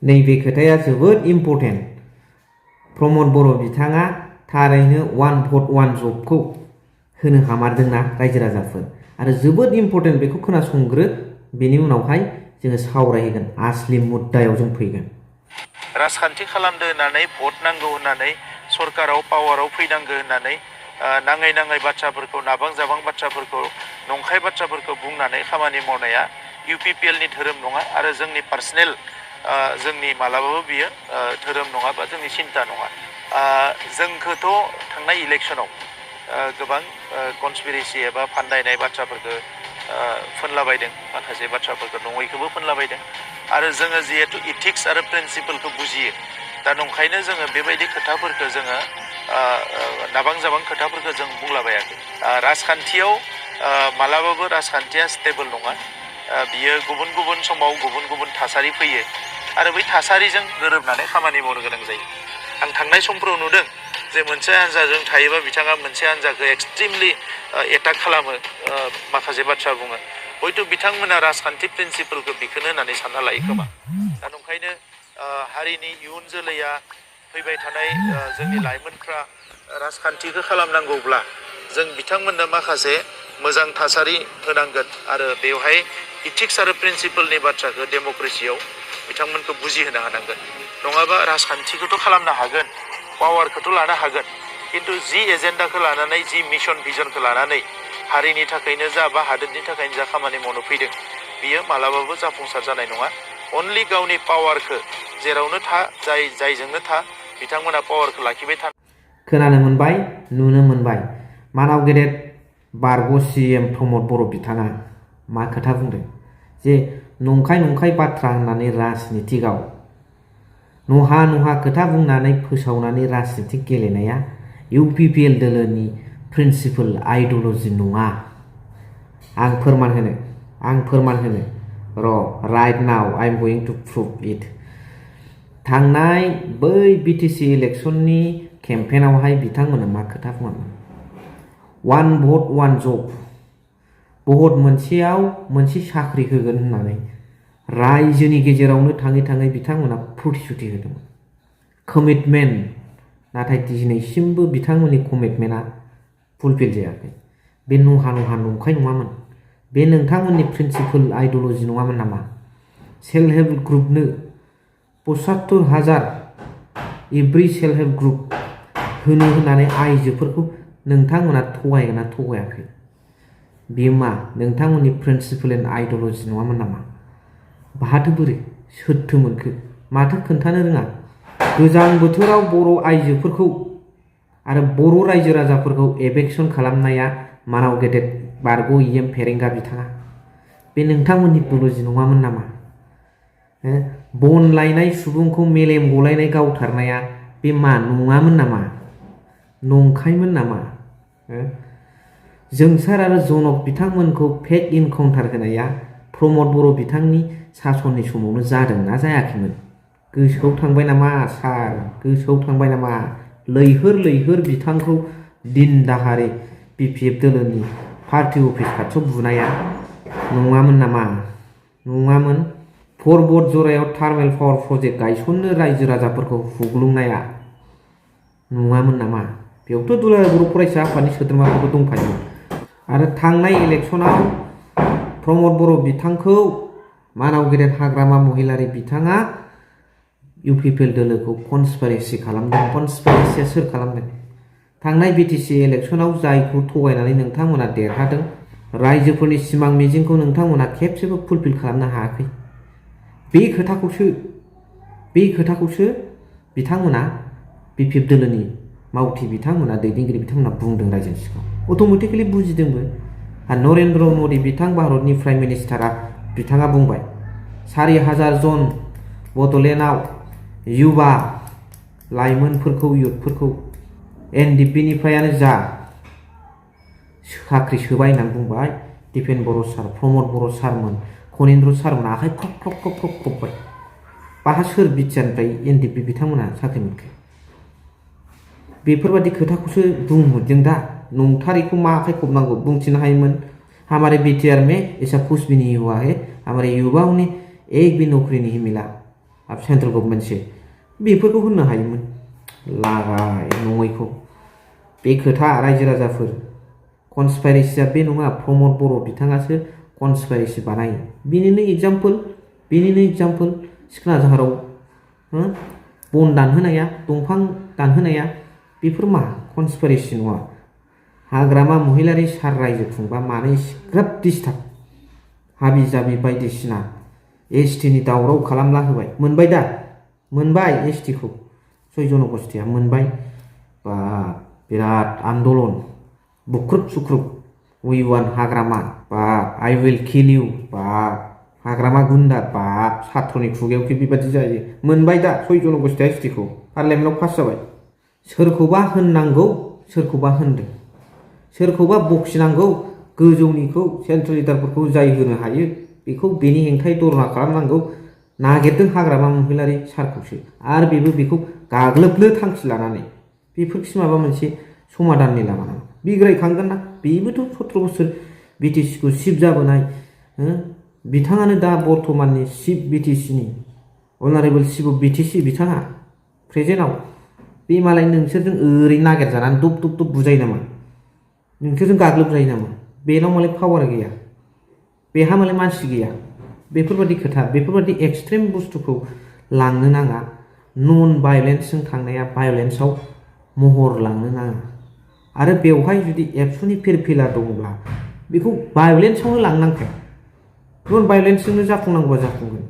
नैबे खोथाया जोबोद इम्पर्टेन्ट प्रमद बर' बिथाङा थारैनो 1 भट 1 जबखौ होनो हामारदोंना रायजो राजाफोर आरो जोबोद इम्पर्टेन्ट बेखौ खोनासंग्रो बेनि उनावहाय जोङो सावरायगोन आसलि मुद्दायाव जों फैगोन राजखान्थि खालामदो होननानै भट नांगौ होननानै सरकाराव पावाराव फैनांगौ होननानै नाङै नाङै बाथ्राफोरखौ नाबां जाबां बाथ्राफोरखौ नंखाय बाथ्राफोरखौ बुंनानै खामानि मावनाया UPPL नि धोरोम नङा आरो जोंनि पार्सनेल जोंनि मालाबाबो बियो धोरोम नङा बा जोंनि सिन्ता नङा जोंखौथ' थांनाय इलेक्सनाव गोबां कनस्पिरेसि एबा फान्दायनाय बाथ्राफोरखौ फोनलाबायदों माखासे बाथ्राफोरखौ नङैखौबो फोनलाबायदों आरो जोङो जिहेतु इथिक्स आरो प्रिन्सिपलखौ बुजियो दा नंखायनो जोङो बेबायदि खोथाफोरखौ जोङो नाबां जाबां खोथाफोरखौ जों बुंलाबायाखै राजखान्थियाव मालाबाबो राजखान्थिया स्टेबल नङा बियो गुबुन गुबुन समाव गुबुन गुबुन थासारि फैयो आरो बै थासारिजों गोरोबनानै खामानि मावनो गोनां जायो आं थांनाय समफोराव नुदों जे मोनसे हान्जाजों थायोबा बिथाङा मोनसे हान्जाखौ एक्सट्रिमलि एटाक खालामो माखासे बाथ्रा बुङो हयथ' बिथांमोना राजखान्थि प्रिन्सिपलखौ बेखौनो होननानै सानना लायो खोमा दा नंखायनो हारिनि इयुन जोलैया फैबाय थानाय जोंनि लाइमोनफ्रा राजखान्थिखौ खालामनांगौब्ला जों बिथांमोननो माखासे मोजां थासारि होनांगोन आरो बेवहाय इथिक्स आरो प्रिन्सिपलनि बाथ्राखौ डेम'क्रेसियाव बिथांमोनखौ बुजिहोनो हानांगोन नङाबा राजखान्थिखौथ' खालामनो हागोन पावारखौथ' लानो हागोन खिन्थु जि एजेन्डाखौ लानानै जि मिशन भिजनखौ लानानै हारिनि थाखायनो जा बा हादोरनि थाखायनो जा खामानि मावनो फैदों बियो मालाबाबो जाफुंसार जानाय नङा अनलि गावनि पावारखौ जेरावनो था जायजोंनो था बिथांमोना पावारखौ लाखिबाय था खोनानो मोनबाय नुनो मोनबाय मानाव गेदेर बारग' CM प्रमद बर' बिथाङा मा खोथा बुंदों जे नंखाय बाथ्रा होननानै राजनितिकआव नहा नहा खोथा बुंनानै फोसावनानै राजनितिक गेलेनाया UPPL दोलोनि प्रिन्सिपल आइडिय'लजि नङा आं फोरमान होनो right now I am going to prove it थांनाय बै BTC इलेक्सननि केम्पेनावहाय बिथांमोना मा खोथा बुङोमोन 1 भट 1 जब भट मोनसेयाव मोनसे साख्रि होगोन होननानै रायजोनि गेजेरावनो थाङै बिथांमोना प्रतिश्रुति होदोंमोन कमिटमेन्ट नाथाय दिनैसिमबो बिथांमोननि कमिटमेन्टआ फुलफिल जायाखै बे नहा नंखाय नङामोन बे नोंथांमोननि प्रिन्सिपल आइडिय'लजि नङामोन नामा सेल्फ हेल्प ग्रुपनो 75,000 एभ्रि सेल्फ हेल्प ग्रुप होनो होननानै आइजोफोरखौ नोंथांमोना थगायगोना थगायाखै बेयो मा नोंथांमोननि प्रिन्सिपल एन्ड आइडिय'लजि नङामोन नामा बाहाथो बोरै सोरथो मोनखो माथो खोन्थानो रोङा गोजां बोथोराव बर' आइजोफोरखौ आरो बर' रायजो राजाफोरखौ एभेक्सन खालामनाया मानाव गेदेर बारग' EM फेरेंगा बिथाङा बे नोंथांमोननि आइडिय'लजि नङामोन नामा बन लायनाय सुबुंखौ मेलेम गलायनाय गावथारनाया बे मा नङामोन नामा नंखायमोन नामा जोंसार आरो जनक बिथांमोनखौ फेक इनकाउन्टार होनाया प्रमद बर' बिथांनि सासननि समावनो जादोंना जायाखैमोन गोसोआव थांबाय नामा सार गोसोआव थांबाय नामा लैहोर बिथांखौ दिन दाहारै BPF दोलोनि पार्टी अफिस खाथियाव बुनाया नङामोन नामा नङामोन पर्बत जरायाव थार्मेल पावार प्रजेक्ट गायसननो रायजो राजाफोरखौ हुग्लुंनाया नङामोन नामा बेयावथ' दुलाराय बर' फरायसा आफादनि सोद्रोमाफोरबो दंखायोमोन आरो थांनाय इलेक्सनाव प्रमद बर' बिथांखौ मानाव गेदेर हाग्रामा महिलारि बिथाङा UPPL दोलोखौ कनस्पिरेसि खालामदों कनस्पिरेसिया सोर खालामदों थांनाय BTC इलेक्सनाव जायखौ थगायनानै नोंथांमोना देरहादों रायजोफोरनि सिमां मिजिंखौ नोंथांमोना खेबसेबो फुलफिल खालामनो हायाखै बे खोथाखौसो बिथांमोना BPF दोलोनि मावथि बिथांमोना दैदेनगिरि बिथांमोना बुंदों रायजोनि सिगाङाव अट'मेटिकेलि बुजिदोंबो आरो नरेन्द्र मदि बिथां भारतनि प्राइम मिनिस्टारा बिथाङा बुंबाय 4,000 जन बड'लेण्डआव युवा लाइमोनफोरखौ युथफोरखौ NDP निफ्रायानो जा साख्रि सोबाय होननानै बुंबाय दिपेन बर' सार प्रमद बर' सारमोन खनीन्द्र सारमोन आखाइ खबबाय बाहा सोर बिटिआरनिफ्राय NDP बिथांमोना साख्रि मोनखो बेफोरबायदि खोथाखौसो बुंहरदों दा नंथारैखौ मा आखाइ खबनांगौ बुंथिनो हायोमोन हमारे BTR में ऐसा कुछ भी नहीं हुआ है हमारे युवाओं ने एक भी नौकरी नहीं मिला सेन्ट्रेल गभर्नमेन्टसो बेफोरखौ होननो हायोमोन लागाय नङैखौ बे खोथा रायजो राजाफोर कनस्पाइरेसिया बे नङा प्रमद बर' बिथाङासो कनस्पाइरेसि बानायो बेनिनो एग्जाम्पोल सिखोना जाहाराव बन दानहोनाया दंफां दानहोनाया बेफोर मा कनस्पाइरेसि नङा हाग्रामा महिलारि सार रायजो खुंबा मानो एसेग्राब डिस्टार्ब हाबि जाबि बायदिसिना एसटिनि दावराव खालामला होबाय मोनबाय दा मोनबाय एसटिखौ 6 जनगोष्ठीया मोनबाय बा बिराद आन्दलन बुख्रुब सुख्रुब वी वान हाग्रामा बा आई विल किल यू बा हाग्रामा गुन्दा बा सात्रनि खुगायाव बेबादि जायो मोनबाय दा 6 जनगोष्ठीया एसटिखौ पार्लियामेन्टआव पास जाबाय सोरखौबा होननांगौ सोरखौबा होनदों सोरखौबा बखिनांगौ गोजौनिखौ सेन्ट्रेल लिडारफोरखौ जाय होनो हायो बेखौ बेनि हेंथायै धरना खालामनांगौ नागिरदों हाग्रामा महिलारि सारखौसो आरो बेखौ गाग्लोबनो थांखि लानानै बेफोरखि माबा मोनसे समाधाननि लामा नामा बिग्रायखांगोन ना बेबोथ' 17 बोसोर बिटिसिखौ चिफ जाबोनाय बिथाङानो दा बर्तमाननि चिफ बिटिसिनि अनारेबल चिफ अफ बिटिसि बिथाङा प्रेजेन्टआव बे मालाय नोंसोरजों ओरै नागिरजानानै दुब दुब दुब बुजायो नामा नोंसोरजों गाग्लोबजायो नामा बेनाव मालाय पावार गैया बेहा मालाय मानसि गैया बेफोरबायदि खोथा बेफोरबायदि एक्सट्रिम बुस्थुखौ लांनो नाङा नन भायलेन्सजों थांनाया भायलेन्सआव महर लांनो नाङा आरो बेवहाय जुदि एबसुनि फिरफिला दङब्ला बेखौ भायलेन्सआवनो लांनांखाया नन भायलेन्सजोंनो जाफुंनांगौबा जाफुंगोन